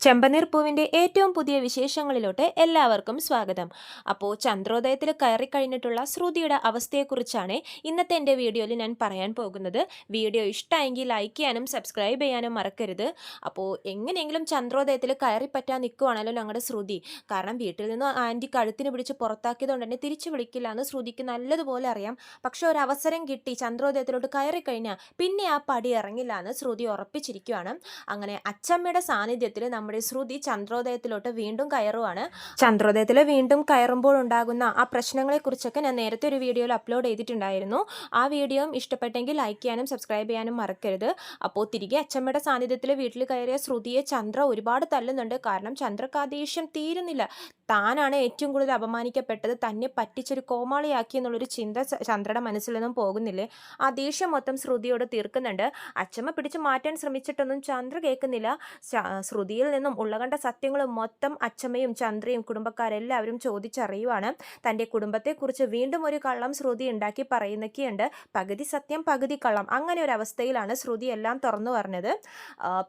ചെമ്പനീർ പൂവിൻ്റെ ഏറ്റവും പുതിയ വിശേഷങ്ങളിലോട്ട് എല്ലാവർക്കും സ്വാഗതം. അപ്പോൾ ചന്ദ്രോദയത്തിൽ കയറിക്കഴിഞ്ഞിട്ടുള്ള ശ്രുതിയുടെ അവസ്ഥയെക്കുറിച്ചാണ് ഇന്നത്തെ എൻ്റെ വീഡിയോയിൽ ഞാൻ പറയാൻ പോകുന്നത്. വീഡിയോ ഇഷ്ടമായെങ്കിൽ ലൈക്ക് ചെയ്യാനും സബ്സ്ക്രൈബ് ചെയ്യാനും മറക്കരുത്. അപ്പോൾ എങ്ങനെയെങ്കിലും ചന്ദ്രോദയത്തിൽ കയറിപ്പറ്റാൻ നിൽക്കുവാണല്ലോ ഞങ്ങളുടെ ശ്രുതി. കാരണം വീട്ടിൽ നിന്ന് ആൻറ്റി കഴുത്തിന് പിടിച്ച് പുറത്താക്കിയതുകൊണ്ട് തന്നെ തിരിച്ചു വിളിക്കില്ല എന്ന് ശ്രുതിക്ക് നല്ലതുപോലെ അറിയാം. പക്ഷെ ഒരു അവസരം കിട്ടി ചന്ദ്രോദയത്തിലോട്ട് കയറിക്കഴിഞ്ഞാൽ പിന്നെ ആ പടി ഇറങ്ങില്ല എന്ന് ശ്രുതി ഉറപ്പിച്ചിരിക്കുകയാണ്. അങ്ങനെ അച്ചമ്മയുടെ സാന്നിധ്യത്തിൽ നമ്മുടെ ശ്രുതി ചന്ദ്രോദയത്തിലോട്ട് വീണ്ടും കയറുവാണ്. ചന്ദ്രോദയത്തിൽ വീണ്ടും കയറുമ്പോൾ ഉണ്ടാകുന്ന ആ പ്രശ്നങ്ങളെക്കുറിച്ചൊക്കെ ഞാൻ നേരത്തെ ഒരു വീഡിയോയിൽ അപ്ലോഡ് ചെയ്തിട്ടുണ്ടായിരുന്നു. ആ വീഡിയോ ഇഷ്ടപ്പെട്ടെങ്കിൽ ലൈക്ക് ചെയ്യാനും സബ്സ്ക്രൈബ് ചെയ്യാനും മറക്കരുത്. അപ്പോൾ തിരികെ അച്ചമ്മയുടെ സാന്നിധ്യത്തിൽ വീട്ടിൽ കയറിയ ശ്രുതിയെ ചന്ദ്ര ഒരുപാട് തല്ലുന്നുണ്ട്. കാരണം ചന്ദ്രക്ക് ആ ദേഷ്യം തീരുന്നില്ല. താനാണ് ഏറ്റവും കൂടുതൽ അപമാനിക്കപ്പെട്ടത്, തന്നെ പറ്റിച്ചൊരു കോമാളിയാക്കി എന്നുള്ളൊരു ചിന്ത ചന്ദ്രയുടെ മനസ്സിൽ നിന്നും പോകുന്നില്ലേ. ആ ദേഷ്യം മൊത്തം ശ്രുതിയോട് തീർക്കുന്നുണ്ട്. അച്ചമ്മ പിടിച്ചു മാറ്റാൻ ശ്രമിച്ചിട്ടൊന്നും ചന്ദ്ര കേൾക്കുന്നില്ല. ശ്രുതിയിൽ നിന്നും ഉള്ളകണ്ട സത്യങ്ങളും മൊത്തം അച്ചമ്മയും ചന്ദ്രയും കുടുംബക്കാരെല്ലാവരും ചോദിച്ചറിയുവാണ്. തൻ്റെ കുടുംബത്തെക്കുറിച്ച് വീണ്ടും ഒരു കള്ളം ശ്രുതി ഉണ്ടാക്കി പറയുന്നൊക്കെയുണ്ട്. പകുതി സത്യം പകുതി കള്ളം, അങ്ങനെ ഒരു അവസ്ഥയിലാണ് ശ്രുതി എല്ലാം തുറന്നു പറഞ്ഞത്.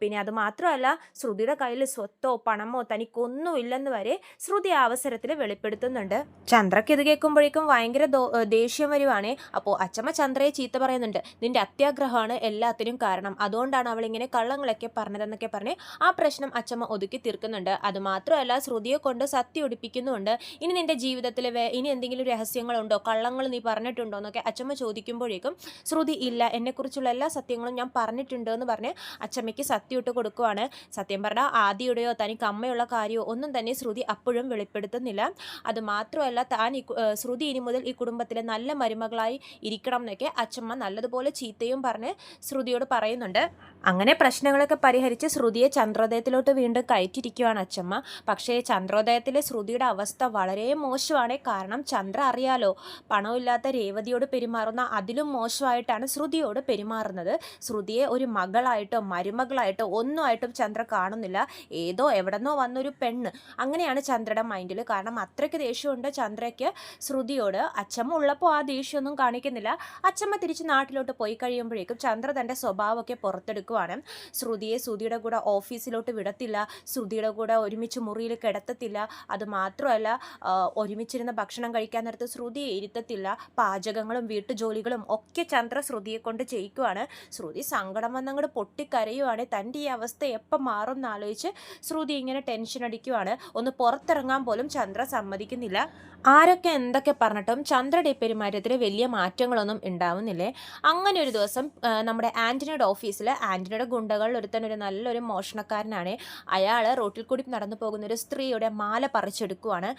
പിന്നെ അത് മാത്രമല്ല, ശ്രുതിയുടെ കയ്യിൽ സ്വത്തോ പണമോ തനിക്കൊന്നുമില്ലെന്ന് വരെ ശ്രുതി ആ അവസരത്തിൽ വെളിപ്പെടുത്തുന്നുണ്ട്. ചന്ദ്രക്ക് ഇത് കേൾക്കുമ്പോഴേക്കും ഭയങ്കര ദേഷ്യം വരുവാണേ. അപ്പോൾ അച്ചമ്മ ചന്ദ്രയെ ചീത്ത പറയുന്നുണ്ട്. നിന്റെ അത്യാഗ്രഹമാണ് എല്ലാത്തിനും കാരണം, അതുകൊണ്ടാണ് അവളിങ്ങനെ കള്ളങ്ങളൊക്കെ പറഞ്ഞതെന്നൊക്കെ പറഞ്ഞ് ആ പ്രശ്നം അച്ചമ്മ ഒതുക്കി തീർക്കുന്നുണ്ട്. അതുമാത്രമല്ല, ശ്രുതിയെ കൊണ്ട് സത്യം ഒടിപ്പിക്കുന്നുണ്ട്. ഇനി നിന്റെ ജീവിതത്തിൽ ഇനി എന്തെങ്കിലും രഹസ്യങ്ങളുണ്ടോ, കള്ളങ്ങൾ നീ പറഞ്ഞിട്ടുണ്ടോ എന്നൊക്കെ അച്ചമ്മ ചോദിക്കുമ്പോഴേക്കും ശ്രുതി ഇല്ല, എന്നെക്കുറിച്ചുള്ള എല്ലാ സത്യങ്ങളും ഞാൻ പറഞ്ഞിട്ടുണ്ട് എന്ന് പറഞ്ഞ് അച്ചമ്മയ്ക്ക് സത്യം ഇട്ട് കൊടുക്കുവാണ്. സത്യം പറഞ്ഞാൽ ആദിയുടെയോ തനിക്ക് അമ്മയുള്ള കാര്യമോ ഒന്നും തന്നെ ശ്രുതി അപ്പോഴും വെളിപ്പെടുത്തുന്നില്ല. അതുമാത്രമല്ല, ശ്രുതി ഇനി മുതൽ ഈ കുടുംബത്തിലെ നല്ല മരുമകളായി ഇരിക്കണം എന്നൊക്കെ അച്ചമ്മ നല്ലതുപോലെ ചീത്തയും പറഞ്ഞ് ശ്രുതിയോട് പറയുന്നുണ്ട്. അങ്ങനെ പ്രശ്നങ്ങളൊക്കെ പരിഹരിച്ച് ശ്രുതിയെ ചന്ദ്രോദയത്തിലോട്ട് വീണ്ടും കയറ്റിയിരിക്കുകയാണ് അച്ചമ്മ. പക്ഷേ ചന്ദ്രോദയത്തിലെ ശ്രുതിയുടെ അവസ്ഥ വളരെ മോശമാണ്. കാരണം ചന്ദ്ര അറിയാലോ, പണമില്ലാത്ത രേവതിയോട് പെരുമാറുന്ന അതിലും മോശമായിട്ടാണ് ശ്രുതിയോട് പെരുമാറുന്നത്. ശ്രുതിയെ ഒരു മകളായിട്ടോ മരുമകളായിട്ടോ ഒന്നുമായിട്ടും ചന്ദ്ര കാണുന്നില്ല. ഏതോ എവിടെന്നോ വന്നൊരു പെണ്ണ്, അങ്ങനെയാണ് ചന്ദ്രയുടെ മൈൻഡിൽ. കാരണം അത്രയ്ക്ക് ദേഷ്യമുണ്ട് ചന്ദ്രയ്ക്ക് ശ്രുതിയോട്. അച്ചമ്മ ഉള്ളപ്പോൾ ആ ദേഷ്യമൊന്നും കാണിക്കുന്നില്ല. അച്ചമ്മ തിരിച്ച് നാട്ടിലോട്ട് പോയി കഴിയുമ്പോഴേക്കും ചന്ദ്ര തൻ്റെ സ്വഭാവമൊക്കെ പുറത്തെടുക്കുവാണ്. ശ്രുതിയുടെ കൂടെ ഓഫീസിലോട്ട് വിടത്തില്ല, ശ്രുതിയുടെ കൂടെ ഒരുമിച്ച് മുറിയിൽ കിടത്തത്തില്ല. അതുമാത്രമല്ല, ഒരുമിച്ചിരുന്ന് ഭക്ഷണം കഴിക്കാൻ നേരത്ത് ശ്രുതിയെ ഇരുത്തത്തില്ല. പാചകങ്ങളും വീട്ടുജോലികളും ഒക്കെ ചന്ദ്ര ശ്രുതിയെ കൊണ്ട് ചെയ്യിക്കുവാണ്. ശ്രുതി സങ്കടം വന്നങ്ങോട്ട് പൊട്ടിക്കരയുവാണ്. തൻ്റെ ഈ അവസ്ഥ എപ്പം മാറും എന്നാലോചിച്ച് ശ്രുതി ഇങ്ങനെ ടെൻഷൻ അടിക്കുവാണ്. ഒന്ന് പുറത്തിറങ്ങാൻ പോലും ചന്ദ്ര സമ്മതിക്കുന്നില്ല. ആരൊക്കെ എന്തൊക്കെ പറഞ്ഞിട്ടും ചന്ദ്രയുടെ പെരുമാറ്റത്തിൽ വലിയ മാറ്റങ്ങളൊന്നും ഉണ്ടാവുന്നില്ലേ. അങ്ങനെ ഒരു ദിവസം നമ്മുടെ ആൻ്റണിയുടെ ഓഫീസിൽ ആൻ്റണിയുടെ ഗുണ്ടകളിൽ ഒരു നല്ലൊരു മോഷണക്കാരനാണ്. അയാൾ റോട്ടിൽ കൂടി നടന്നു പോകുന്ന ഒരു സ്ത്രീയുടെ മാല പറിച്ചെടുക്കുവാണ്.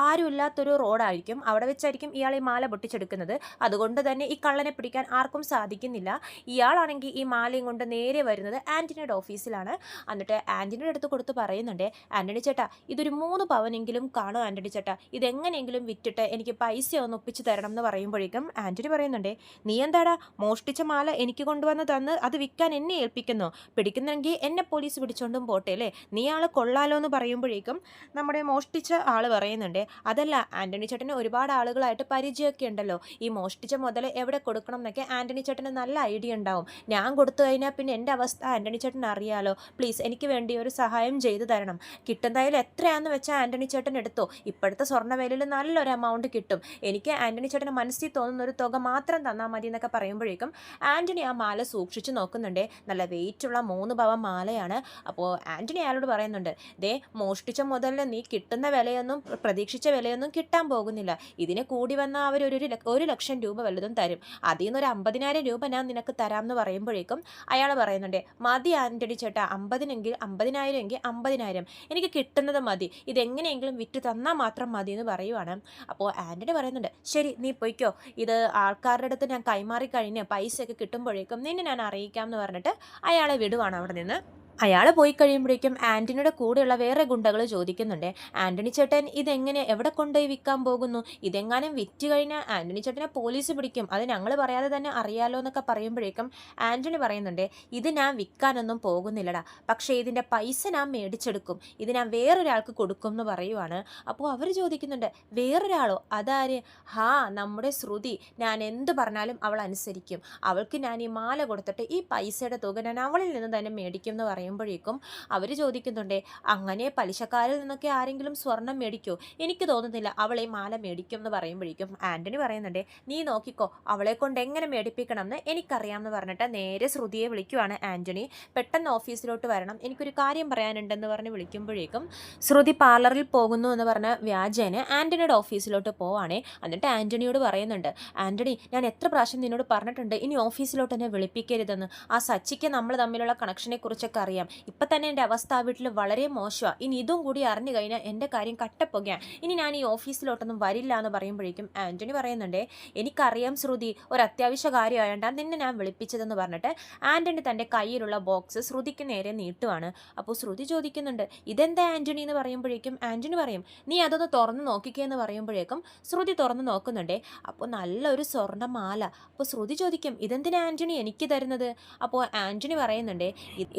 ആരും ഇല്ലാത്തൊരു റോഡായിരിക്കും, അവിടെ വെച്ചായിരിക്കും ഇയാൾ ഈ മാല പൊട്ടിച്ചെടുക്കുന്നത്. അതുകൊണ്ട് തന്നെ ഈ കള്ളനെ പിടിക്കാൻ ആർക്കും സാധിക്കുന്നില്ല. ഇയാളാണെങ്കിൽ ഈ മാലയും കൊണ്ട് നേരെ വരുന്നത് ആൻ്റണിയുടെ ഓഫീസിലാണ്. എന്നിട്ട് ആൻ്റണിയുടെ അടുത്ത് കൊടുത്ത് പറയുന്നുണ്ട്, ആൻ്റണി ചേട്ടാ, ഇതൊരു 3 പവനെങ്കിലും കാണും ആൻ്റണി ചേട്ടാ, ഇതെങ്ങനെയെങ്കിലും വിറ്റിട്ട് എനിക്ക് പൈസ ഒന്ന് ഒപ്പിച്ച് തരണം എന്ന് പറയുമ്പോഴേക്കും ആൻ്റണി പറയുന്നുണ്ട്, നീ എന്താടാ മോഷ്ടിച്ച മാല എനിക്ക് കൊണ്ടുവന്ന് തന്ന് അത് വിൽക്കാൻ എന്നെ ഏൽപ്പിക്കുന്നു, പിടിക്കുന്നെങ്കിൽ എന്നെ പോലീസ് പിടിച്ചോണ്ടും പോട്ടെ അല്ലേ, നീ ആൾ കൊള്ളാലോ എന്ന് പറയുമ്പോഴേക്കും നമ്മുടെ മോഷ്ടിച്ച ആൾ പറയുന്നുണ്ട്, അതല്ല ആൻ്റണി ചേട്ടന് ഒരുപാട് ആളുകളായിട്ട് പരിചയമൊക്കെ ഉണ്ടല്ലോ, ഈ മോഷ്ടിച്ച മുതൽ എവിടെ കൊടുക്കണം എന്നൊക്കെ ആൻ്റണി ചേട്ടന് നല്ല ഐഡിയ ഉണ്ടാവും. ഞാൻ കൊടുത്തു കഴിഞ്ഞാൽ പിന്നെ എൻ്റെ അവസ്ഥ ആൻ്റണി ചേട്ടൻ അറിയാലോ, പ്ലീസ് എനിക്ക് വേണ്ടി ഒരു സഹായം ചെയ്തു തരണം. കിട്ടുന്നതിൽ എത്രയാണെന്ന് വെച്ചാൽ ആൻ്റണി ചേട്ടൻ എടുത്തോ, ഇപ്പോഴത്തെ സ്വർണ്ണവിലയിൽ നല്ലൊരു എമൗണ്ട് കിട്ടും, എനിക്ക് ആൻ്റണി ചേട്ടന് മനസ്സിൽ തോന്നുന്ന ഒരു തുക മാത്രം തന്നാൽ മതി എന്നൊക്കെ പറയുമ്പോഴേക്കും ആൻ്റണി ആ മാല സൂക്ഷിച്ച് നോക്കുന്നുണ്ട്. നല്ല വെയിറ്റുള്ള 3 പവൻ മാലയാണ്. അപ്പോൾ ആൻ്റണി അയാളോട് പറയുന്നുണ്ട്, ദേ മോഷ്ടിച്ച മുതലിന് നീ കിട്ടുന്ന വിലയൊന്നും പ്രതീക്ഷിച്ച വിലയൊന്നും കിട്ടാൻ പോകുന്നില്ല, ഇതിന് കൂടി വന്നാൽ അവർ 1 ലക്ഷം രൂപ വല്ലതും തരും, അതിൽ നിന്ന് ഒരു 50,000 രൂപ ഞാൻ നിനക്ക് തരാമെന്ന് പറയുമ്പോഴേക്കും അയാൾ പറയുന്നുണ്ട്, മതി ആൻ്റണി ചേട്ടാ, 50,000 എങ്കിൽ 50,000 എനിക്ക് കിട്ടുന്നത് മതി, ഇതെങ്ങനെയെങ്കിലും വിറ്റ് തന്നാൽ മാത്രം മതി എന്ന് പറയുവാണ്. അപ്പോൾ ആൻ്റണി പറയുന്നുണ്ട്, ശരി നീ പൊയ്ക്കോ, ഇത് ആൾക്കാരുടെ അടുത്ത് ഞാൻ കൈമാറി കഴിഞ്ഞ് പൈസയൊക്കെ കിട്ടുമ്പോഴേക്കും നിന്നെ ഞാൻ അറിയിക്കാം എന്ന് പറഞ്ഞിട്ട് അയാളെ വിടുവാണ് അവിടെ നിന്ന്. അയാൾ പോയി കഴിയുമ്പോഴേക്കും ആൻ്റണിയുടെ കൂടെയുള്ള വേറെ ഗുണ്ടകൾ ചോദിക്കുന്നുണ്ട്, ആൻ്റണി ചേട്ടൻ ഇതെങ്ങനെ എവിടെ കൊണ്ടുപോയി വിൽക്കാൻ പോകുന്നു, ഇതെങ്ങാനും വിറ്റ് കഴിഞ്ഞാൽ ആൻ്റണി ചേട്ടനെ പോലീസ് പിടിക്കും, അത് ഞങ്ങൾ പറയാതെ തന്നെ അറിയാലോ എന്നൊക്കെ പറയുമ്പോഴേക്കും ആൻ്റണി പറയുന്നുണ്ട്, ഇത് ഞാൻ വിൽക്കാനൊന്നും പോകുന്നില്ലടാ, പക്ഷേ ഇതിൻ്റെ പൈസ ഞാൻ മേടിച്ചെടുക്കും, ഇത് ഞാൻ വേറൊരാൾക്ക് കൊടുക്കും എന്ന് പറയുവാണ്. അപ്പോൾ അവർ ചോദിക്കുന്നുണ്ട്, വേറൊരാളോ, അതാര്? ഹാ, നമ്മുടെ ശ്രുതി, ഞാൻ എന്ത് പറഞ്ഞാലും അവൾ അനുസരിക്കും, അവൾക്ക് ഞാൻ ഈ മാല കൊടുത്തിട്ട് ഈ പൈസയുടെ തുക ഞാൻ അവളിൽ നിന്ന് തന്നെ മേടിക്കും എന്ന് പറയും. പറയുമ്പോഴേക്കും അവർ ചോദിക്കുന്നുണ്ടേ, അങ്ങനെ പലിശക്കാരിൽ നിന്നൊക്കെ ആരെങ്കിലും സ്വർണം മേടിക്കോ? എനിക്ക് തോന്നുന്നില്ല അവൾ ഈ മാല മേടിക്കും എന്ന് പറയുമ്പോഴേക്കും ആന്റണി പറയുന്നുണ്ടേ, നീ നോക്കിക്കോ, അവളെ കൊണ്ട് എങ്ങനെ മേടിപ്പിക്കണം എന്ന് എനിക്കറിയാം എന്ന് പറഞ്ഞിട്ട് നേരെ ശ്രുതിയെ വിളിക്കുവാണ് ആന്റണി. പെട്ടെന്ന് ഓഫീസിലോട്ട് വരണം, എനിക്കൊരു കാര്യം പറയാനുണ്ടെന്ന് പറഞ്ഞ് വിളിക്കുമ്പോഴേക്കും ശ്രുതി പാർലറിൽ പോകുന്നു എന്ന് പറഞ്ഞ വ്യാജേന ആന്റണിയുടെ ഓഫീസിലോട്ട് പോവാണേ. എന്നിട്ട് ആന്റണിയോട് പറയുന്നുണ്ട്, ആന്റണി, ഞാൻ എത്ര പ്രാവശ്യം നിന്നോട് പറഞ്ഞിട്ടുണ്ട് ഇനി ഓഫീസിലോട്ട് എന്നെ വിളിപ്പിക്കരുതെന്ന്. ആ സച്ചിക്ക് നമ്മൾ തമ്മിലുള്ള കണക്ഷനെ കുറിച്ചൊക്കെ അറിയാം. ഇപ്പം തന്നെ എൻ്റെ അവസ്ഥ ആ വീട്ടിൽ വളരെ മോശമാണ്. ഇനി ഇതും കൂടി അറിഞ്ഞു കഴിഞ്ഞാൽ എൻ്റെ കാര്യം കട്ടപ്പൊക്കെയാണ്. ഇനി ഞാൻ ഈ ഓഫീസിലോട്ടൊന്നും വരില്ല എന്ന് പറയുമ്പോഴേക്കും ആന്റണി പറയുന്നുണ്ടേ, എനിക്കറിയാം ശ്രുതി, ഒരു അത്യാവശ്യ കാര്യമായോണ്ടാണ് നിന്നെ ഞാൻ വിളിപ്പിച്ചതെന്ന് പറഞ്ഞിട്ട് ആന്റണി തൻ്റെ കയ്യിലുള്ള ബോക്സ് ശ്രുതിക്ക് നേരെ നീട്ടുവാണ്. അപ്പോൾ ശ്രുതി ചോദിക്കുന്നുണ്ട്, ഇതെന്താ ആന്റണി എന്ന് പറയുമ്പോഴേക്കും ആന്റണി പറയും, നീ അതൊന്ന് തുറന്ന് നോക്കിക്കേ എന്ന് പറയുമ്പോഴേക്കും ശ്രുതി തുറന്ന് നോക്കുന്നുണ്ടേ. അപ്പോൾ നല്ലൊരു സ്വർണ്ണമാല. അപ്പോൾ ശ്രുതി ചോദിക്കും, ഇതെന്തിനാ ആന്റണി എനിക്ക് തരുന്നത്? അപ്പോൾ ആന്റണി പറയുന്നുണ്ടേ,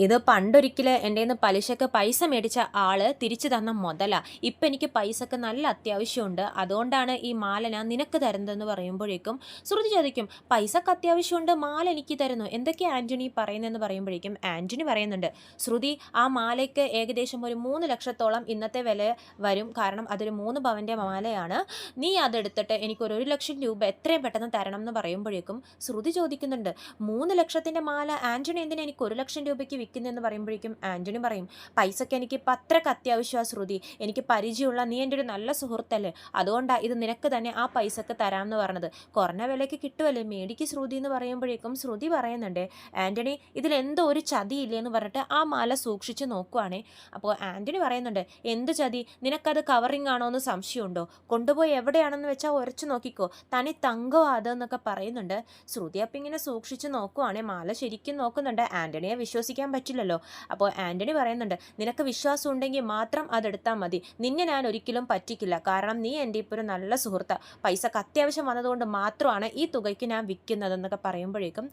ഇത് പണ്ടൊരിക്കൽ എൻ്റെ നിന്ന് പലിശക്ക് പൈസ മേടിച്ച ആള് തിരിച്ചു തന്ന മുതലാ. ഇപ്പം എനിക്ക് പൈസക്ക് നല്ല അത്യാവശ്യമുണ്ട്, അതുകൊണ്ടാണ് ഈ മാല ഞാൻ നിനക്ക് തരുന്നതെന്ന് പറയുമ്പോഴേക്കും ശ്രുതി ചോദിക്കും, പൈസക്ക് അത്യാവശ്യമുണ്ട്, മാല എനിക്ക് തരുന്നു, എന്തൊക്കെയാ ആന്റണി പറയുന്നതെന്ന് പറയുമ്പോഴേക്കും ആന്റണി പറയുന്നുണ്ട്, ശ്രുതി, ആ മാലയ്ക്ക് ഏകദേശം ഒരു 3 ലക്ഷത്തോളം ഇന്നത്തെ വില വരും, കാരണം അതൊരു 3 പവൻ്റെ മാലയാണ്. നീ അതെടുത്തിട്ട് എനിക്കൊരു 1 ലക്ഷം രൂപ എത്രയും പെട്ടെന്ന് തരണം എന്ന് പറയുമ്പോഴേക്കും ശ്രുതി ചോദിക്കുന്നുണ്ട്, 3 ലക്ഷത്തിൻ്റെ മാല ആന്റണി എന്തിനാ എനിക്ക് 1 ലക്ഷം രൂപയ്ക്ക് വിൽക്കുന്നതെന്ന് പറയുമ്പോഴേക്കും ആന്റണി പറയും, പൈസക്ക് എനിക്ക് ഇപ്പം അത്രയ്ക്ക് അത്യാവശ്യമാണ് ശ്രുതി, എനിക്ക് പരിചയമുള്ള നീ എൻ്റെ ഒരു നല്ല സുഹൃത്തല്ലേ, അതുകൊണ്ടാണ് ഇത് നിനക്ക് തന്നെ ആ പൈസക്ക് തരാമെന്ന് പറഞ്ഞത്, കുറഞ്ഞ വിലയ്ക്ക് കിട്ടുമല്ലേ, മേടിക്ക് ശ്രുതി എന്ന് പറയുമ്പോഴേക്കും ശ്രുതി പറയുന്നുണ്ട്, ആന്റണി, ഇതിലെന്തോ ഒരു ചതിയില്ലേ എന്ന് പറഞ്ഞിട്ട് ആ മാല സൂക്ഷിച്ച് നോക്കുവാണേ. അപ്പോൾ ആന്റണി പറയുന്നുണ്ട്, എന്ത് ചതി? നിനക്കത് കവറിങ് ആണോ എന്ന് സംശയമുണ്ടോ? കൊണ്ടുപോയി എവിടെയാണെന്ന് വെച്ചാൽ ഉരച്ചു നോക്കിക്കോ, തനി തങ്കോ അതെന്നൊക്കെ പറയുന്നുണ്ട്. ശ്രുതി അപ്പം ഇങ്ങനെ സൂക്ഷിച്ച് നോക്കുവാണേ, മാല ശരിക്കും നോക്കുന്നുണ്ട്. ആന്റണിയെ വിശ്വസിക്കാൻ പറ്റില്ലല്ലോ. അപ്പോൾ ആന്റണി പറയുന്നുണ്ട്, നിനക്ക് വിശ്വാസം ഉണ്ടെങ്കിൽ മാത്രം അതെടുത്താൽ മതി, നിന്നെ ഞാൻ ഒരിക്കലും പറ്റിക്കില്ല, കാരണം നീ എൻ്റെ ഇപ്പോൾ ഒരു നല്ല സുഹൃത്ത്, പൈസക്ക് അത്യാവശ്യം വന്നതുകൊണ്ട് മാത്രമാണ് ഈ തുകയ്ക്ക് ഞാൻ വിൽക്കുന്നതെന്നൊക്കെ പറയുമ്പോഴേക്കും